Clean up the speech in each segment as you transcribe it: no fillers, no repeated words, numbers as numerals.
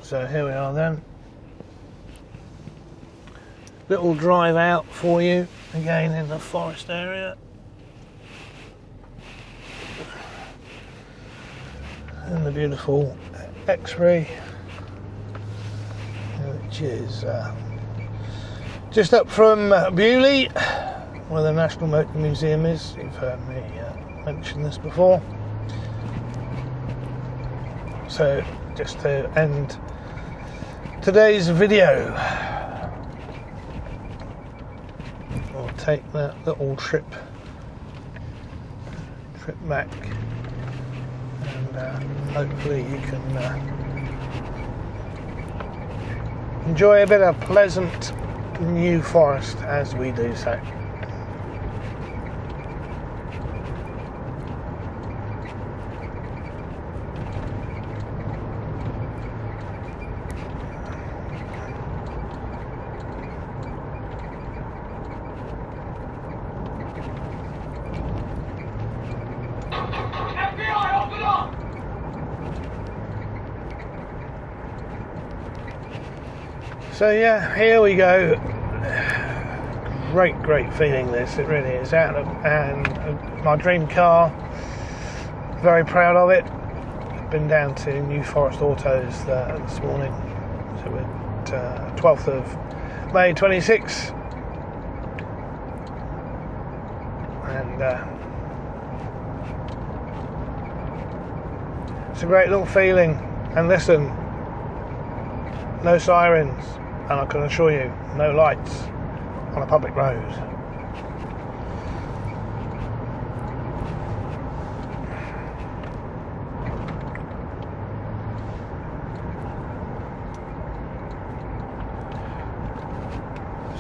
So here we are then. Little drive out for you again in the forest area. And the beautiful X-ray, which is just up from Bewley, where the National Motor Museum is. You've heard me mention this before. So just to end today's video, we'll take that little trip back, and hopefully you can enjoy a bit of pleasant New Forest as we do so. So yeah, here we go. Great feeling this, it really is. And my dream car, very proud of it. Been down to New Forest Autos this morning, so we're 12th of May 26, and it's a great little feeling. And listen, no sirens, and I can assure you, no lights on a public road.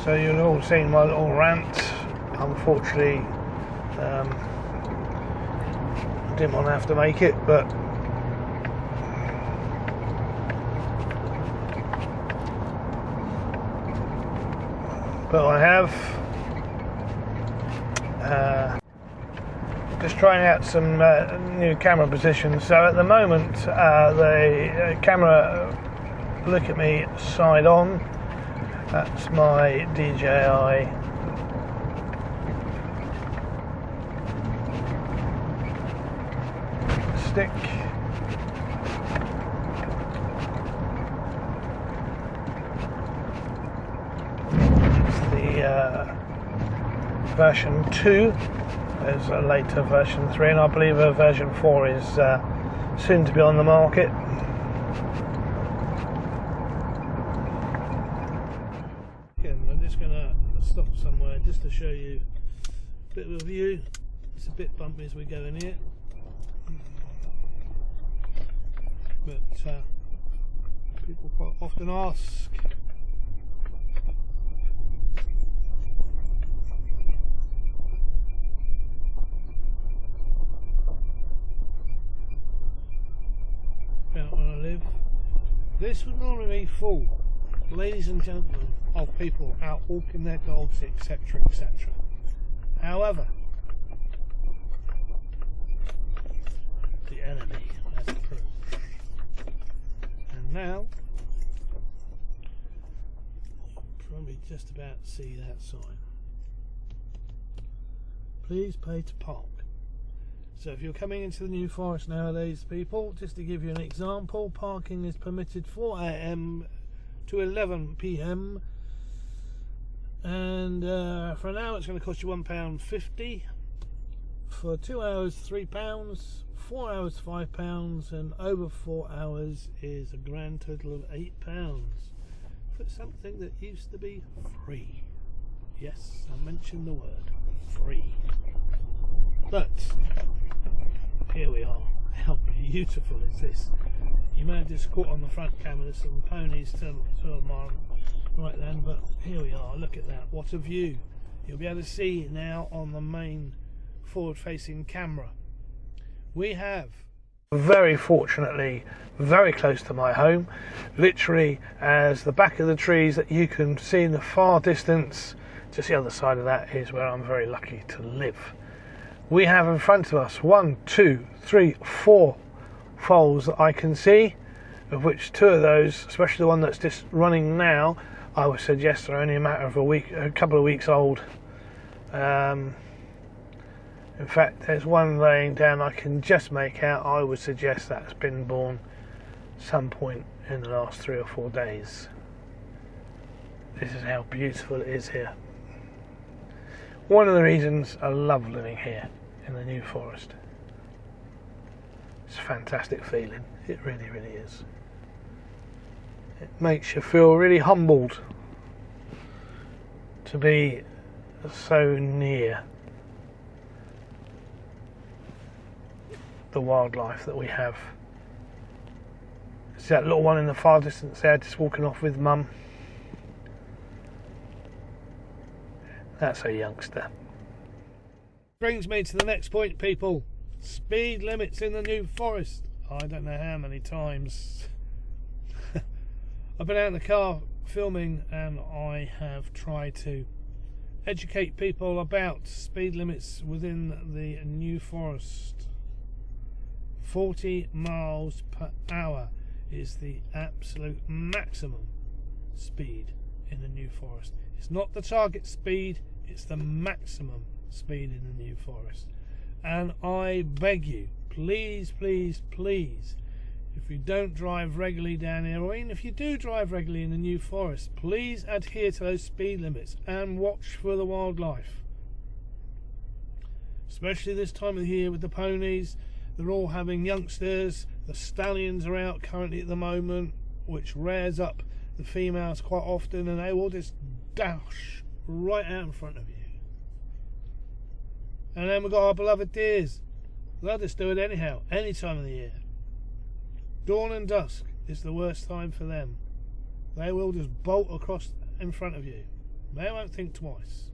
So you've all seen my little rant. Unfortunately, I didn't want to have to make it, but I have. Just trying out some new camera positions. So at the moment, the camera, look at me, side on. That's my DJI stick. Version 2. There's a later version 3, and I believe a version 4 is soon to be on the market. Again, I'm just going to stop somewhere just to show you a bit of a view. It's a bit bumpy as we go in here, but people quite often ask, about where I live. This would normally be full, ladies and gentlemen, of people out walking their dogs, etc, etc. However, the enemy has approached, and now probably just about see that sign. Please pay to park. So if you're coming into the New Forest nowadays, people, just to give you an example, parking is permitted 4 AM to 11 PM, and for an hour it's going to cost you £1.50, for 2 hours £3, 4 hours £5, and over 4 hours is a grand total of £8 for something that used to be free. Yes, I mentioned the word free. But here we are. How beautiful is this? You may have just caught on the front camera some ponies to right then, but here we are. Look at that, what a view. You'll be able to see now on the main forward facing camera. We have, very fortunately, very close to my home, literally as the back of the trees that you can see in the far distance, just the other side of that is where I'm very lucky to live. We have in front of us 1, 2, 3, 4 foals that I can see, of which 2 of those, especially the one that's just running now, I would suggest are only a matter of a couple of weeks old. In fact, there's one laying down I can just make out. I would suggest that's been born some point in the last 3 or 4 days. This is how beautiful it is here. One of the reasons I love living here in the New Forest. It's a fantastic feeling. It really, really is. It makes you feel really humbled to be so near the wildlife that we have. See that little one in the far distance there, just walking off with mum? That's a youngster. Brings me to the next point, people. Speed limits in the New Forest. I don't know how many times I've been out in the car filming and I have tried to educate people about speed limits within the New Forest. 40 miles per hour is the absolute maximum speed in the New Forest. It's not the target speed, it's the maximum speed in the New Forest. And I beg you, please, please, please, if you don't drive regularly down here, or even if you do drive regularly in the New Forest, please adhere to those speed limits and watch for the wildlife. Especially this time of the year with the ponies. They're all having youngsters. The stallions are out currently at the moment, which rears up the females quite often, and they will just dash right out in front of you. And then we've got our beloved deers. They'll just do it anyhow, any time of the year. Dawn and dusk is the worst time for them. They will just bolt across in front of you. They won't think twice.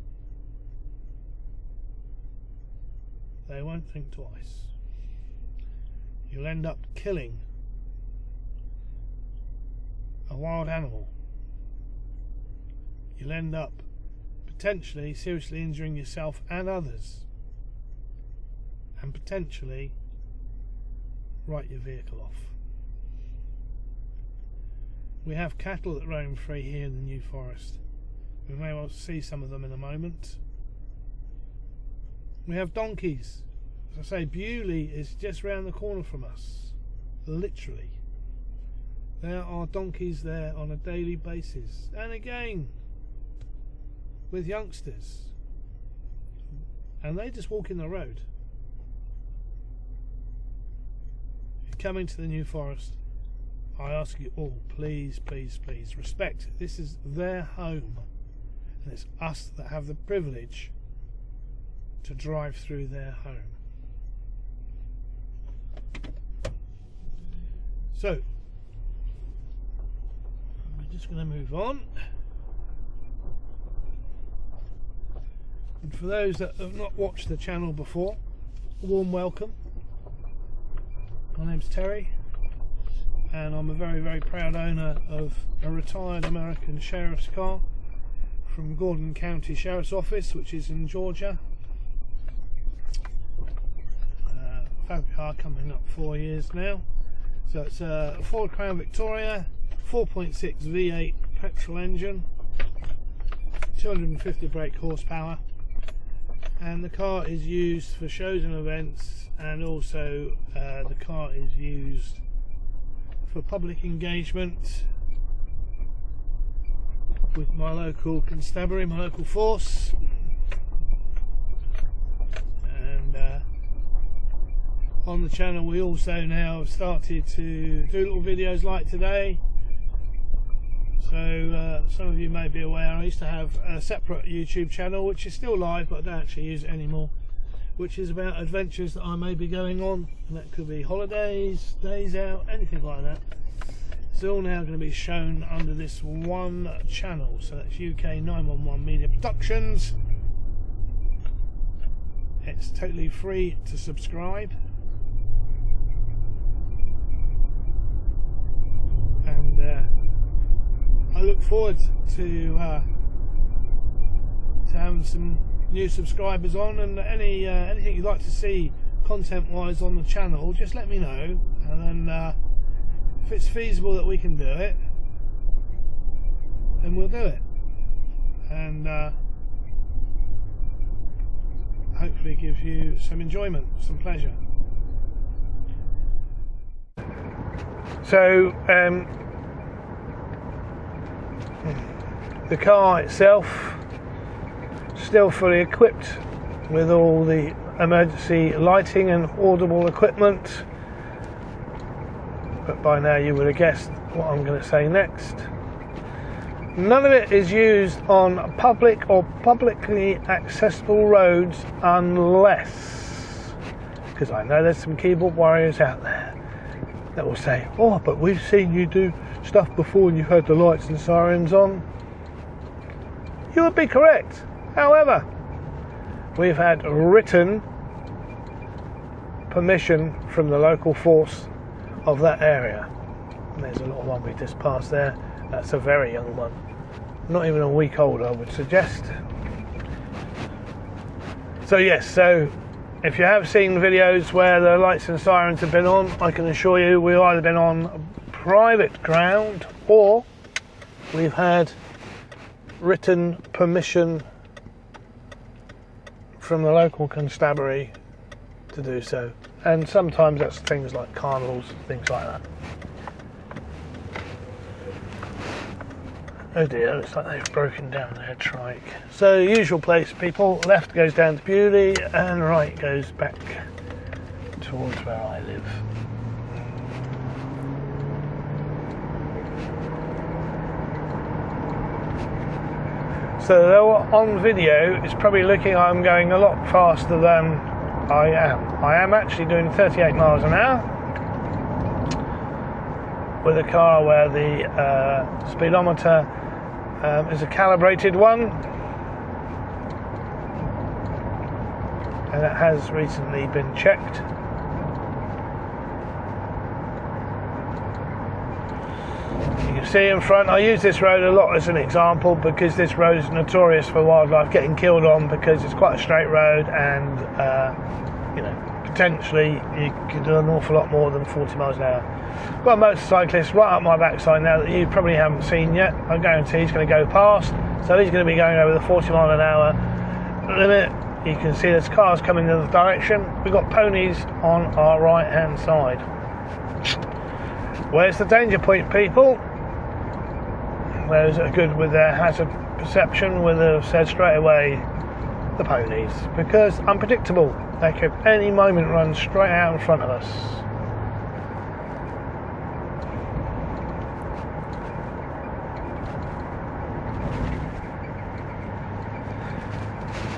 They won't think twice. You'll end up killing a wild animal. You'll end up potentially seriously injuring yourself and others, and potentially write your vehicle off. We have cattle that roam free here in the New Forest. We may well see some of them in a moment. We have donkeys. As I say, Bewley is just round the corner from us. Literally. There are donkeys there on a daily basis. And again, with youngsters. And they just walk in the road. If you're coming to the New Forest, I ask you all, please, please, please, respect. This is their home. And it's us that have the privilege to drive through their home. So, we're just going to move on. And for those that have not watched the channel before, a warm welcome. My name's Terry, and I'm a very, very proud owner of a retired American sheriff's car from Gordon County Sheriff's Office, which is in Georgia. I've had the car coming up 4 years now. So it's a Ford Crown Victoria 4.6 V8 petrol engine, 250 brake horsepower, and the car is used for shows and events, and also the car is used for public engagement with my local constabulary, my local force, and on the channel we also now have started to do little videos like today. So some of you may be aware I used to have a separate YouTube channel which is still live, but I don't actually use it anymore, which is about adventures that I may be going on, and that could be holidays, days out, anything like that. It's all now going to be shown under this one channel, so that's UK 911 Media Productions. It's totally free to subscribe, and I look forward to having some new subscribers on, and anything you'd like to see content wise on the channel, just let me know, and then if it's feasible that we can do it, then we'll do it, and hopefully give you some enjoyment, some pleasure. So the car itself still fully equipped with all the emergency lighting and audible equipment, but by now you would have guessed what I'm going to say next. None of it is used on public or publicly accessible roads unless, because I know there's some keyboard warriors out there that will say, oh, but we've seen you do stuff before and you've had the lights and sirens on. You would be correct. However, we've had written permission from the local force of that area. And there's a little one we just passed there. That's a very young one. Not even a week old, I would suggest. So yes, so if you have seen videos where the lights and sirens have been on, I can assure you we've either been on private ground or we've had written permission from the local constabulary to do so, and sometimes that's things like carnivals, things like that. Oh dear, looks like they've broken down their trike. So usual place, people. Left goes down to Bewley and right goes back towards where I live. So on video, it's probably looking I'm going a lot faster than I am. I am actually doing 38 miles an hour with a car where the speedometer is a calibrated one, and it has recently been checked. You can see in front, I use this road a lot as an example because this road is notorious for wildlife getting killed on, because it's quite a straight road, and you know, potentially you could do an awful lot more than 40 miles an hour. Got a motorcyclist right up my backside now that you probably haven't seen yet. I guarantee he's going to go past, so he's going to be going over the 40 mile an hour limit. You can see there's cars coming in the direction. We've got ponies on our right hand side. Where's the danger point, people? Those that are good with their hazard perception would have said straight away the ponies, because unpredictable. They could any moment run straight out in front of us.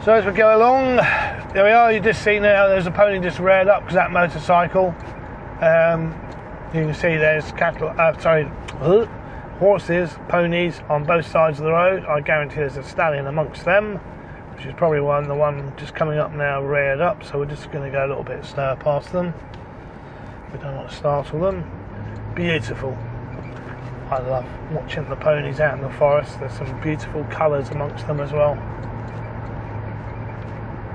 So as we go along, there we are. You just see now there's a pony just reared up because that motorcycle. You can see there's horses, ponies on both sides of the road. I guarantee there's a stallion amongst them, which is probably the one just coming up now reared up. So we're just going to go a little bit slower past them. We don't want to startle them. Beautiful. I love watching the ponies out in the forest. There's some beautiful colours amongst them as well.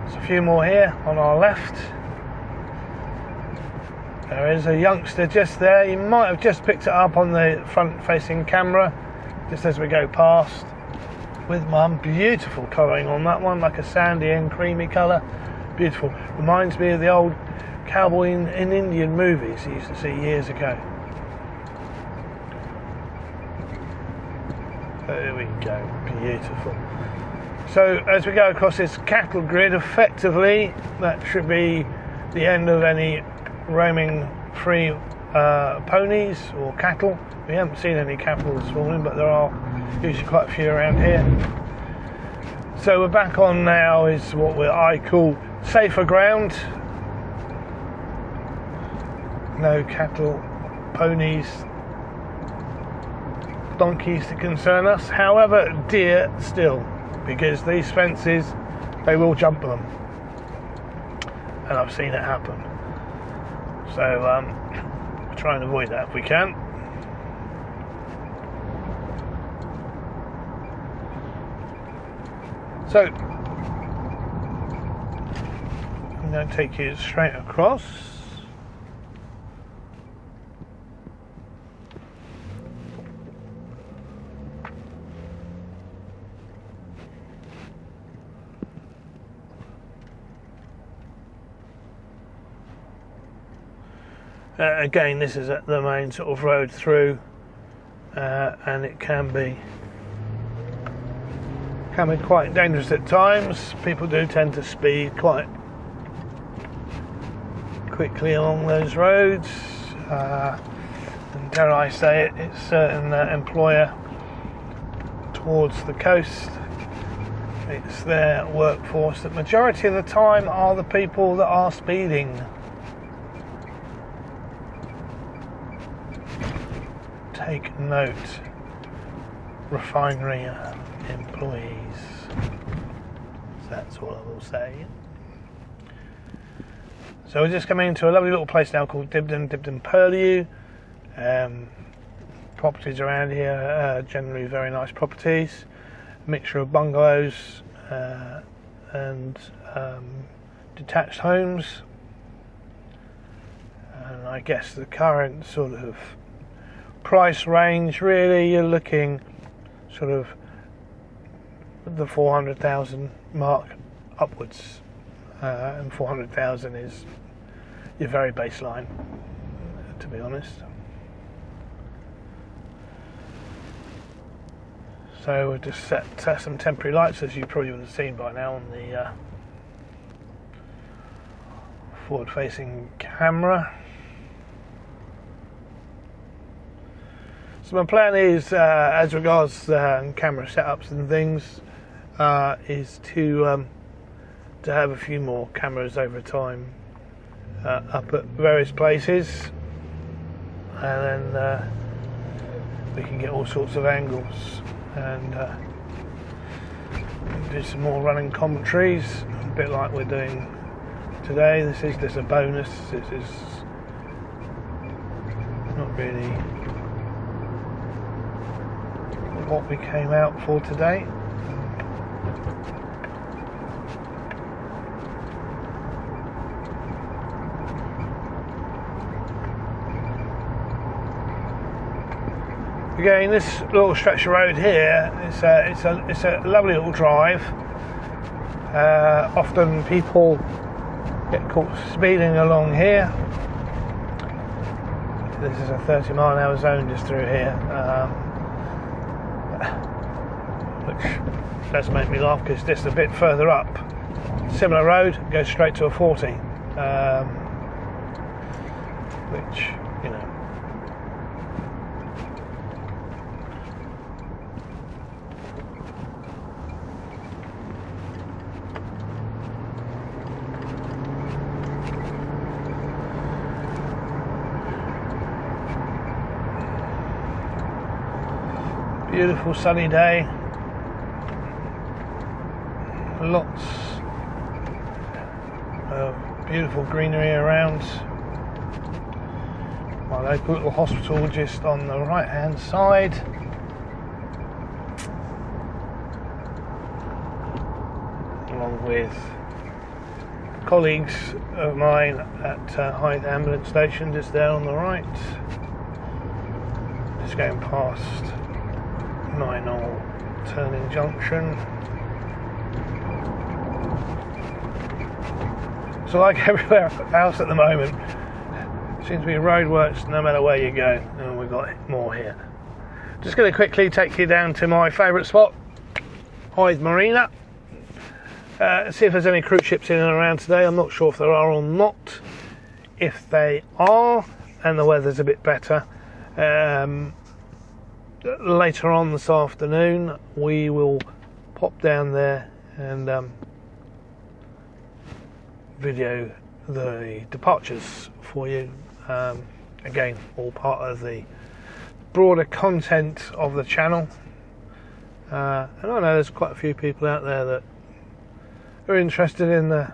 There's a few more here on our left. There is a youngster just there. You might have just picked it up on the front facing camera just as we go past, with mum. Beautiful colouring on that one, like a sandy and creamy colour. Beautiful. Reminds me of the old cowboy in Indian movies you used to see years ago. There we go. Beautiful. So as we go across this cattle grid, effectively that should be the end of any roaming free ponies or cattle. We haven't seen any cattle this morning, but there are usually quite a few around here. So we're back on now is what I call safer ground. No cattle, ponies, donkeys to concern us. However, deer still, because these fences, they will jump them, and I've seen it happen. So try and avoid that if we can. So I'm going to take you straight across. Again, this is at the main sort of road through, and it can be quite dangerous at times. People do tend to speed quite quickly along those roads, and dare I say it, it's certain employer towards the coast. It's their workforce that majority of the time are the people that are speeding. Take note, refinery employees. That's all I will say. So we're just coming into a lovely little place now called Dibden Purlieu. Properties around here are generally very nice properties, a mixture of bungalows and detached homes. And I guess the current sort of price range, really, you're looking sort of the 400,000 mark upwards, and 400,000 is your very baseline, to be honest. So we've just set some temporary lights, as you probably would have seen by now on the forward-facing camera. So my plan is, as regards camera setups and things, is to have a few more cameras over time up at various places, and then we can get all sorts of angles and do some more running commentaries, a bit like we're doing today. This is just a bonus. This is not really what we came out for today. Again, this little stretch of road here, it's a lovely little drive. Often people get caught speeding along here. This is a 30-mile-an-hour zone just through here, which does make me laugh, because just a bit further up, similar road, goes straight to a 40, which, you know, beautiful sunny day, lots of beautiful greenery around. My local little hospital just on the right hand side. Along with colleagues of mine at Hythe Ambulance Station just there on the right. Just going past 9 turning junction. So like everywhere else at the moment, seems to be roadworks no matter where you go, and we've got more here. Just going to quickly take you down to my favourite spot, Hythe Marina. See if there's any cruise ships in and around today. I'm not sure if there are or not. If they are, and the weather's a bit better, later on this afternoon we will pop down there and video the departures for you. Again, all part of the broader content of the channel. And I know there's quite a few people out there that are interested in the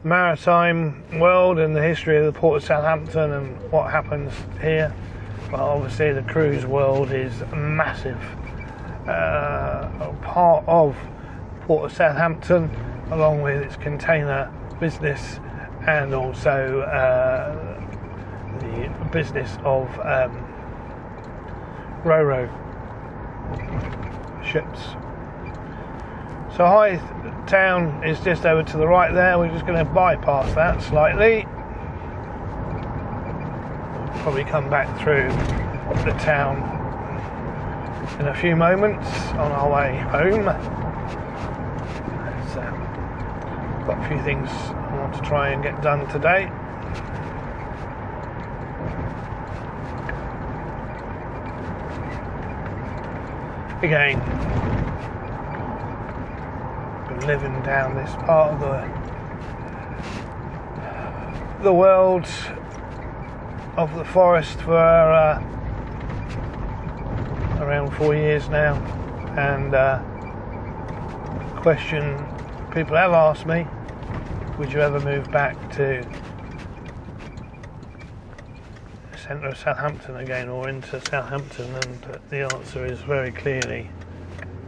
maritime world and the history of the Port of Southampton and what happens here. Well, obviously the cruise world is a massive part of Port of Southampton, along with its container business and also the business of Ro-Ro ships. So Hythe Town is just over to the right there. We're just going to bypass that slightly. We'll probably come back through the town in a few moments on our way home. Got a few things I want to try and get done today. Again, been living down this part of the world of the forest for around 4 years now, and question people have asked me, would you ever move back to the centre of Southampton again, or into Southampton? And the answer is very clearly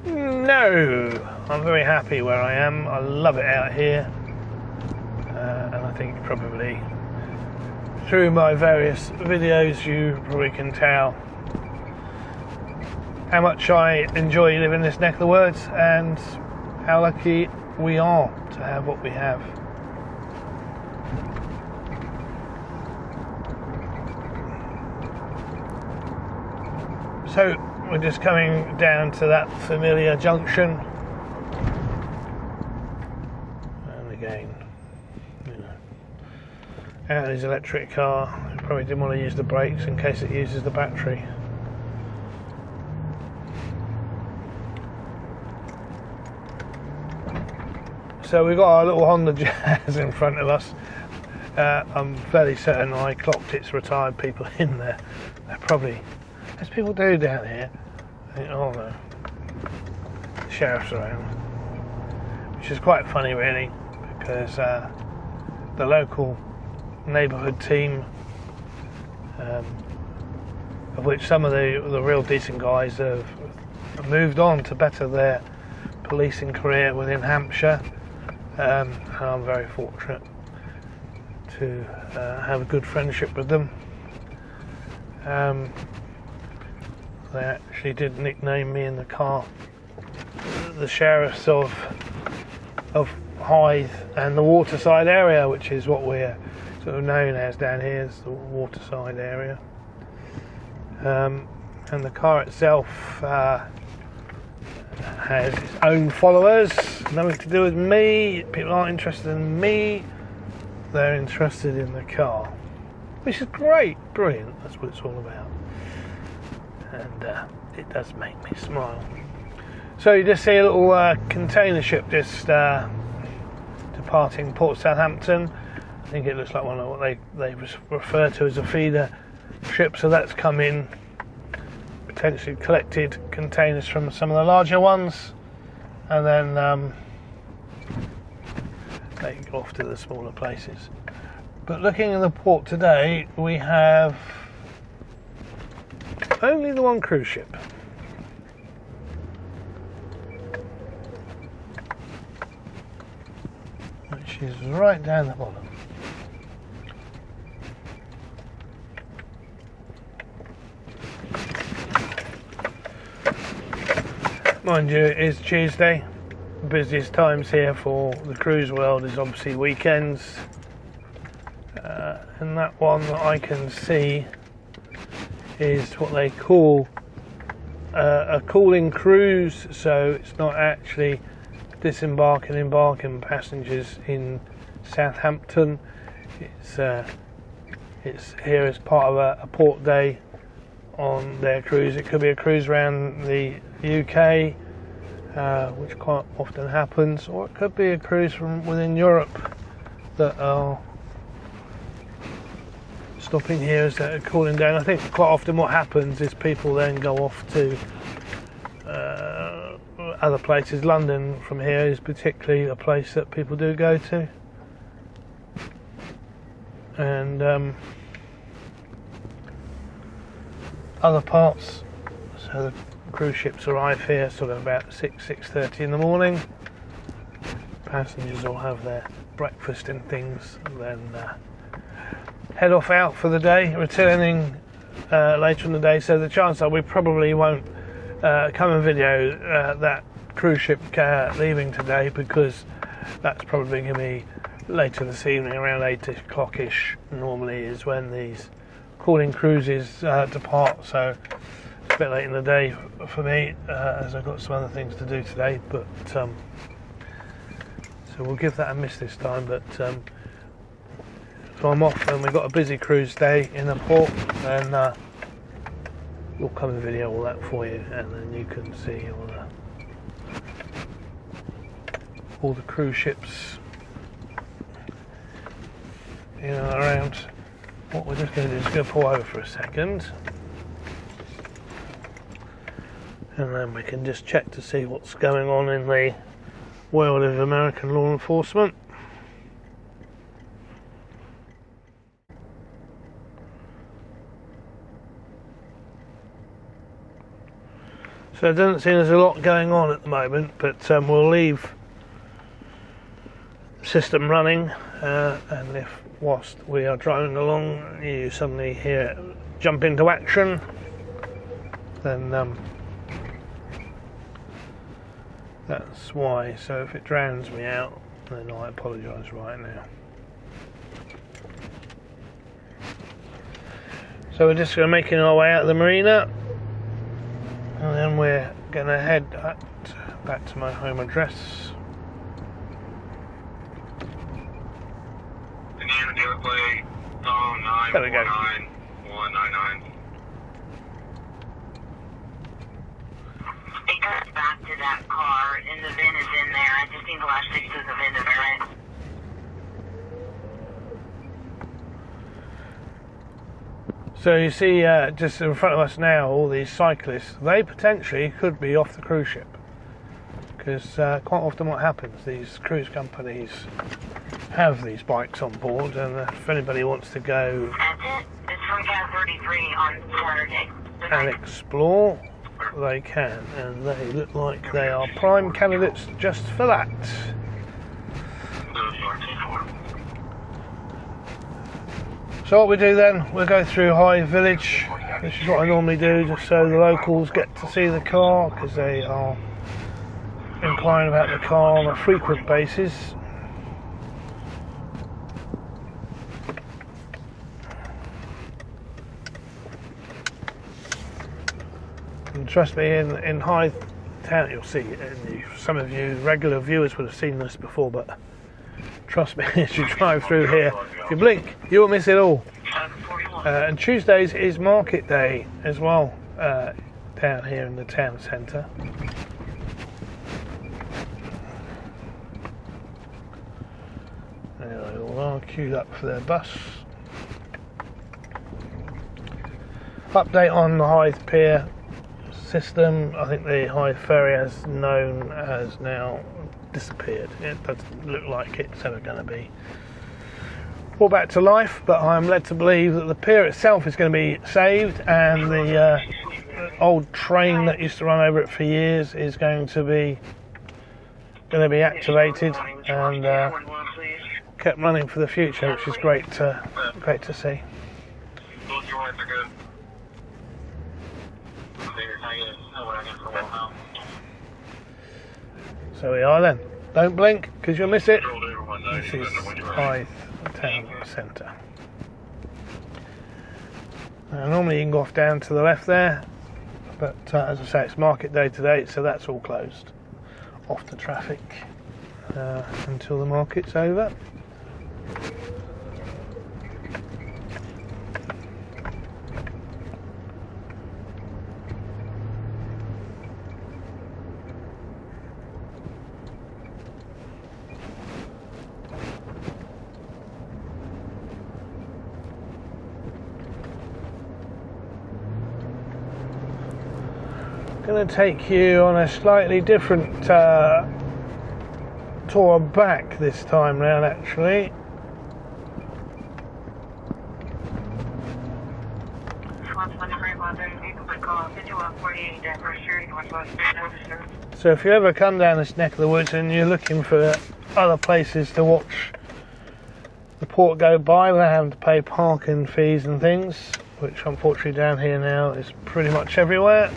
no. I'm very happy where I am. I love it out here, and I think probably through my various videos you probably can tell how much I enjoy living in this neck of the woods and how lucky we are to have what we have. So we're just coming down to that familiar junction, and again, you know, out of his electric car. Probably didn't want to use the brakes in case it uses the battery. So we've got our little Honda Jazz in front of us. I'm fairly certain I clocked its retired people in there. They're probably, as people do down here, think, oh no, the sheriff's around. Which is quite funny really, because the local neighbourhood team, of which some of the real decent guys have moved on to better their policing career within Hampshire. And I'm very fortunate to have a good friendship with them. They actually did nickname me in the car the sheriffs of Hythe and the Waterside area, which is what we're sort of known as down here, is the Waterside area. And the car itself has its own followers, nothing to do with me. People aren't interested in me, they're interested in the car, which is great, brilliant. That's what it's all about, and it does make me smile. So you just see a little container ship just departing Port Southampton. I think it looks like one of what they refer to as a feeder ship, so that's come in, potentially collected containers from some of the larger ones, and then they go off to the smaller places. But looking in the port today, we have only the one cruise ship. Which is right down the bottom. Mind you, it is Tuesday. The busiest times here for the cruise world is obviously weekends. And that one that I can see is what they call a calling cruise, so it's not actually disembarking and embarking passengers in Southampton. It's here as part of a port day on their cruise. It could be a cruise around the UK, which quite often happens, or it could be a cruise from within Europe that are stopping here as they're cooling down. I think quite often what happens is people then go off to other places. London from here is particularly a place that people do go to, and other parts. So the cruise ships arrive here sort of about 6:30 in the morning. Passengers will have their breakfast and things, and then head off out for the day, returning later in the day. So the chance that we probably won't come and video that cruise ship leaving today, because that's probably going to be later this evening, around 8 o'clock-ish. Normally is when these cooling cruises depart, so it's a bit late in the day for me, as I've got some other things to do today, but so we'll give that a miss this time. But so I'm off, and we've got a busy cruise day in the port, and we'll come and video all that for you, and then you can see all the cruise ships in and around. What we're just going to do is go pull over for a second, and then we can just check to see what's going on in the world of American law enforcement. So it doesn't seem there's a lot going on at the moment, but we'll leave the system running, and if whilst we are driving along you suddenly hear jump into action, then that's why. So if it drowns me out, then I apologise right now. So we're just making our way out of the marina, and then we're going to head back to my home address. There we go. It goes back to that car, and the VIN is in there. I just need the last 6 of the VIN to verify. So you see, just in front of us now, all these cyclists, they potentially could be off the cruise ship, because quite often what happens, these cruise companies have these bikes on board, and if anybody wants to go That's it. It's from Cat 33 on Saturday. and explore, they can, and they look like they are prime candidates just for that. So what we do then, we'll go through Hythe Village. This is what I normally do, just so the locals get to see the car, because they are inquiring about the car on a frequent basis. And trust me, in Hythe Town, you'll see, and some of you regular viewers would have seen this before, but trust me, as you drive through here, if you blink, you will miss it all. And Tuesdays is market day as well, down here in the town centre. There they all are, queued up for their bus. Update on the Hythe Pier system. I think the Hythe Ferry, as known, has now disappeared. It doesn't look like it's ever going to be brought back to life, but I'm led to believe that the pier itself is going to be saved, and the old train that used to run over it for years is going to be activated and kept running for the future, which is great to see. So we are then. Don't blink, because you'll miss it. This is Hythe Town Centre. Normally you can go off down to the left there, but as I say, it's market day today, so that's all closed off the traffic until the market's over. going to take you on a slightly different tour back this time round, actually. So if you ever come down this neck of the woods and you're looking for other places to watch the port go by without having to pay parking fees and things, which unfortunately down here now is pretty much everywhere,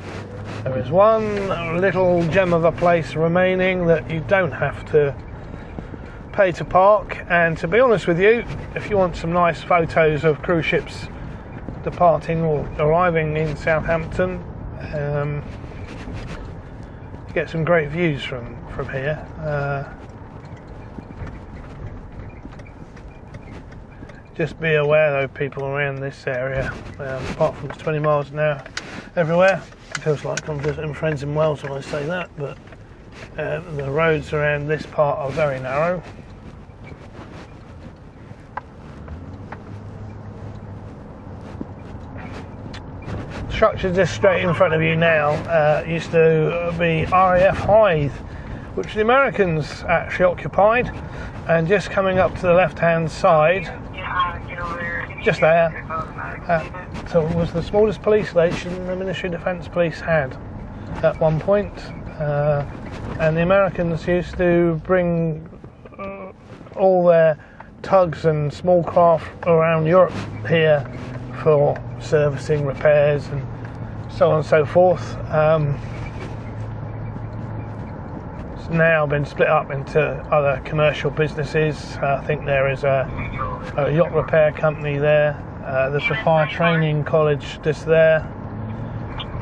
there is one little gem of a place remaining that you don't have to pay to park. And to be honest with you, if you want some nice photos of cruise ships departing or arriving in Southampton, you get some great views from here. Just be aware though, people around this area, apart from it's 20 miles an hour everywhere, it feels like I'm visiting friends in Wales when I say that, but the roads around this part are very narrow. Structure just straight in front of you now used to be RAF Hythe, which the Americans actually occupied, and just coming up to the left hand side, just there, so it was the smallest police station the Ministry of Defence Police had at one point, and the Americans used to bring all their tugs and small craft around Europe here for servicing, repairs and so on and so forth. It's now been split up into other commercial businesses. I think there is a yacht repair company there. There's a fire training college just there,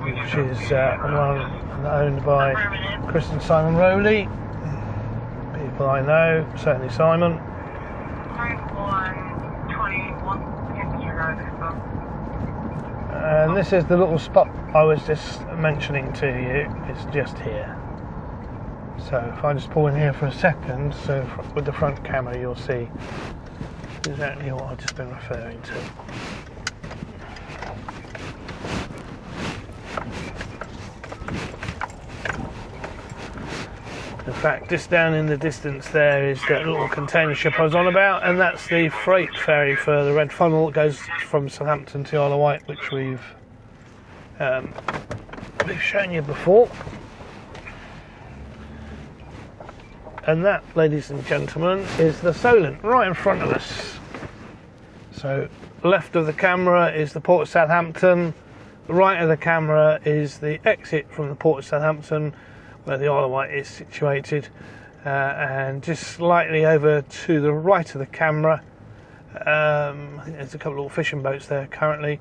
which is owned by Chris and Simon Rowley. People I know, certainly Simon. And this is the little spot I was just mentioning to you. It's just here. So if I just pull in here for a second, so with the front camera you'll see exactly what I've just been referring to. In fact, just down in the distance there is that little container ship I was on about, and that's the freight ferry for the Red Funnel that goes from Southampton to Isle of Wight, which we've shown you before. And that, ladies and gentlemen, is the Solent right in front of us. So left of the camera is the Port of Southampton, right of the camera is the exit from the Port of Southampton, where the Isle of Wight is situated, and just slightly over to the right of the camera, I think there's a couple of little fishing boats there currently.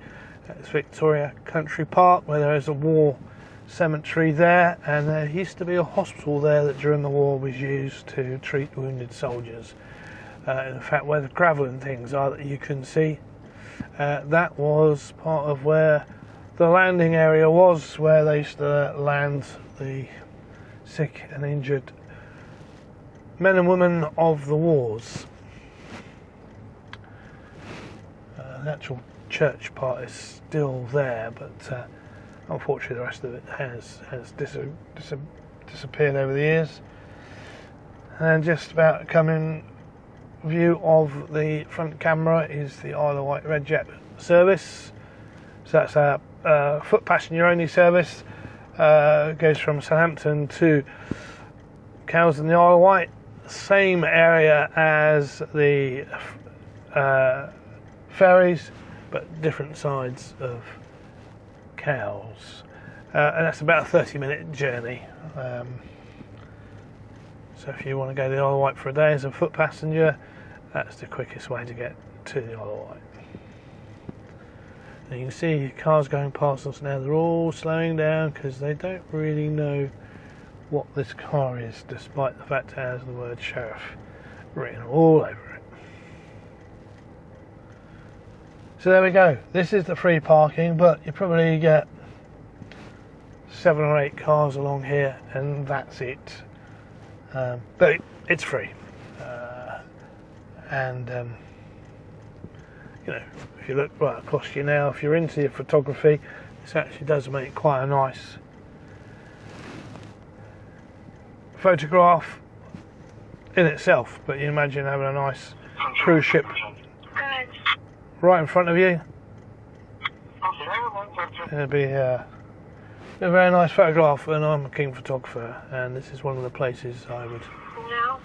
It's Victoria Country Park, where there is a war cemetery there, and there used to be a hospital there that during the war was used to treat wounded soldiers. In fact, where the gravel and things are that you can see, that was part of where the landing area was, where they used to land the sick and injured men and women of the wars. The actual church part is still there, but unfortunately the rest of it has disappeared over the years. And just about to come in view of the front camera is the Isle of Wight Redjet service. So that's a foot passenger only service. Goes from Southampton to Cowes in the Isle of Wight, same area as the ferries, but different sides of Cowes, and that's about a 30-minute journey. So if you want to go to the Isle of Wight for a day as a foot passenger, that's the quickest way to get to the Isle of Wight. And you can see cars going past us now. They're all slowing down because they don't really know what this car is, despite the fact it has the word sheriff written all over it. So there we go. This is the free parking, but you probably get 7 or 8 cars along here, and that's it. But it's free, and you know, if you look right across you now, if you're into your photography, this actually does make quite a nice photograph in itself, but you imagine having a nice cruise ship Good. right in front of you. It'd be a very nice photograph, and I'm a keen photographer, and this is one of the places I would No.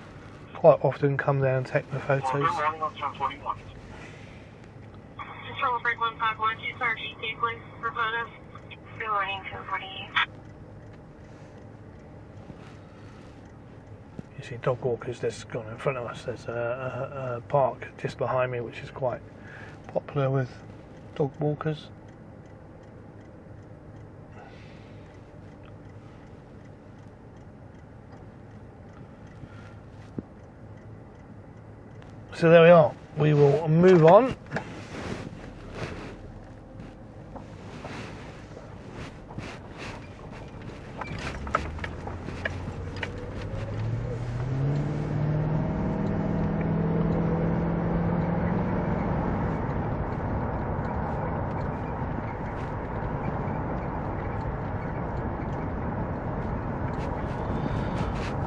quite often come down and take my photos. Control break 151, 2 star GT, please, for photos. Good morning, 1048. You see dog walkers, there's gone in front of us, there's a park just behind me which is quite popular with dog walkers. So there we are, we will move on.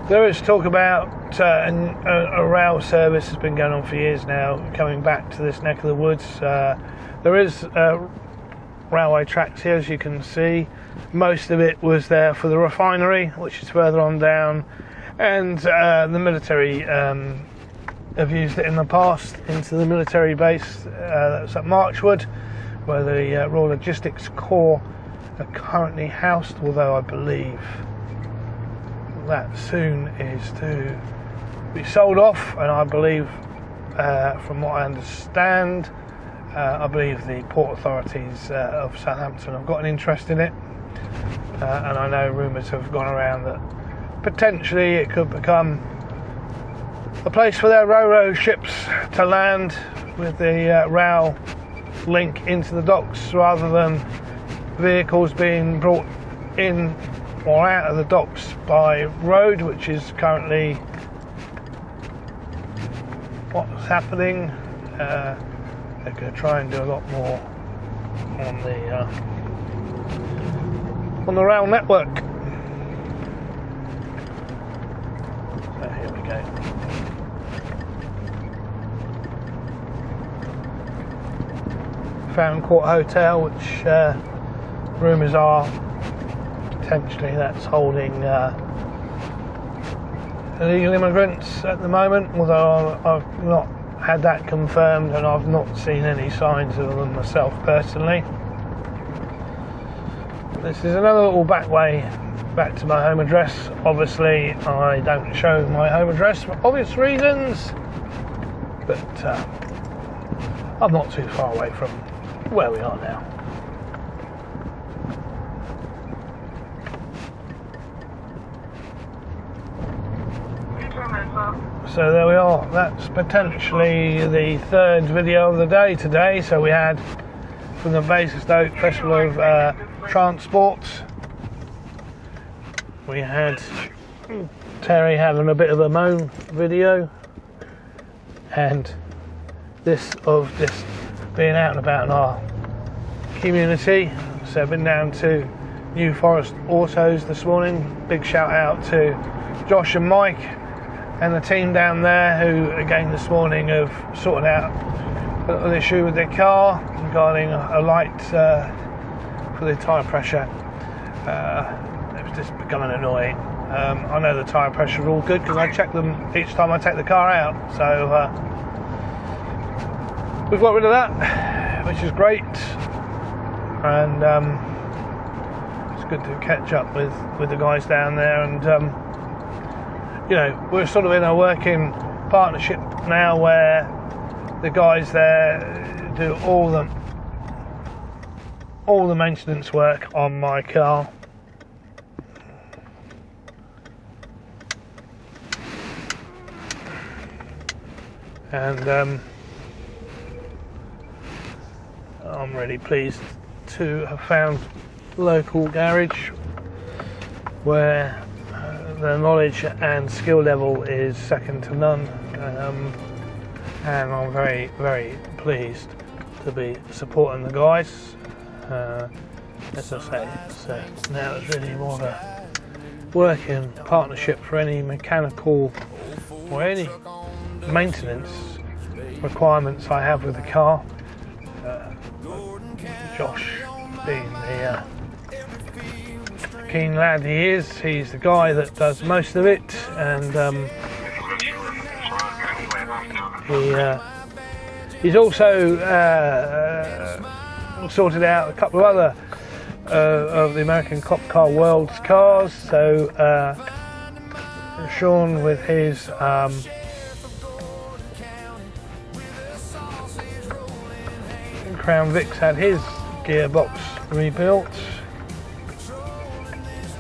There is talk about a rail service has been going on for years now, coming back to this neck of the woods. There is railway tracks here, as you can see. Most of it was there for the refinery, which is further on down, and the military have used it in the past into the military base that's at Marchwood, where the Royal Logistics Corps are currently housed, although I believe that soon is to be sold off, and I believe, from what I understand, I believe the port authorities of Southampton have got an interest in it, and I know rumours have gone around that potentially it could become a place for their ro-ro ships to land with the rail link into the docks, rather than vehicles being brought in or out of the docks by road, which is currently what's happening. They're going to try and do a lot more on the rail network. So here we go. Fountain Court Hotel, which rumours are potentially that's holding illegal immigrants at the moment, although I've not had that confirmed, and I've not seen any signs of them myself personally. This is another little back way back to my home address. Obviously I don't show my home address for obvious reasons, but I'm not too far away from where we are now. So there we are, that's potentially the third video of the day today. So we had from the Basingstoke Festival of Transport, we had Terry having a bit of a moan video, and this of just being out and about in our community. So I've been down to New Forest Autos this morning. Big shout out to Josh and Mike and the team down there, who again this morning have sorted out an issue with their car regarding a light for the tyre pressure. It was just becoming annoying. I know the tyre pressure are all good because I check them each time I take the car out, so we've got rid of that, which is great, and it's good to catch up with the guys down there. And you know, we're sort of in a working partnership now where the guys there do all the maintenance work on my car. And I'm really pleased to have found a local garage where the knowledge and skill level is second to none, and I'm very, very pleased to be supporting the guys. As I say, so now it's really more of work in partnership for any mechanical or any maintenance requirements I have with the car. Josh being the keen lad he is, he's the guy that does most of it, and he's also sorted out a couple of other of the American Cop Car World's cars. So Sean with his Crown Vic's had his gearbox rebuilt,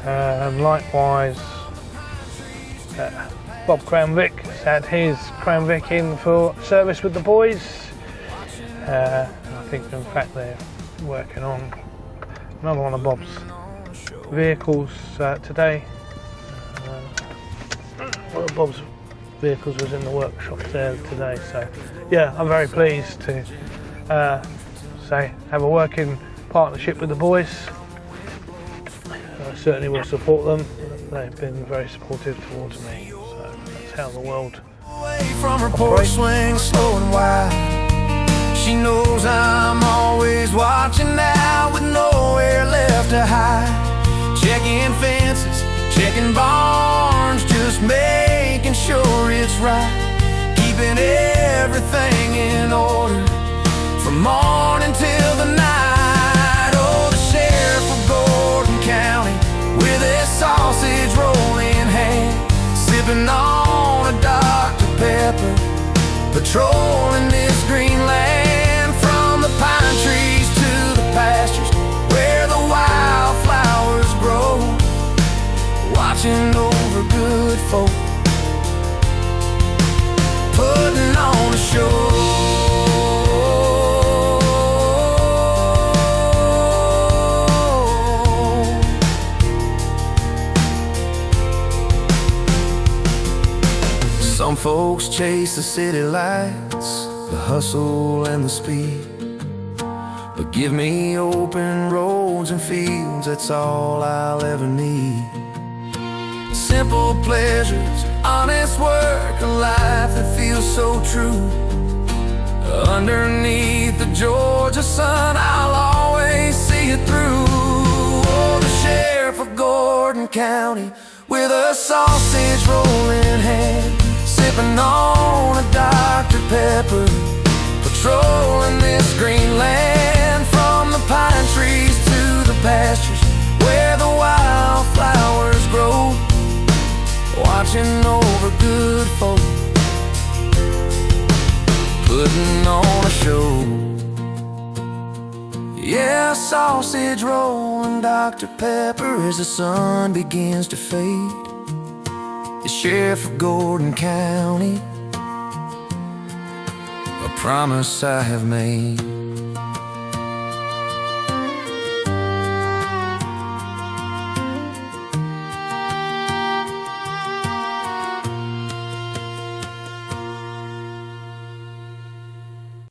and likewise Bob Crown Vic had his Crown Vic in for service with the boys. I think in fact they're working on another one of Bob's vehicles today. One of Bob's vehicles was in the workshop there today, so yeah, I'm very pleased to have a working partnership with the boys. I certainly will support them. They've been very supportive towards me, so that's how the world from her porch swing, slow and wide. She knows I'm always watching now, with nowhere left to hide. Checking fences, checking barns, just making sure it's right. Keeping everything in order from morning till the night. Oh, the sheriff of Gordon County with his sausage roll in hand, sipping on a Dr. Pepper, patrolling this green land, from the pine trees to the pastures where the wildflowers grow, watching over good folk, putting on a show. Some folks chase the city lights, the hustle and the speed, but give me open roads and fields, that's all I'll ever need. Simple pleasures, honest work, a life that feels so true. Underneath the Georgia sun, I'll always see it through. Oh, the sheriff of Gordon County with a sausage roll in hand, sipping on a Dr. Pepper, patrolling this green land, from the pine trees to the pastures where the wildflowers grow, watching over good folk, putting on a show. Yeah, sausage roll and Dr. Pepper as the sun begins to fade. The sheriff of Gordon County, a promise I have made.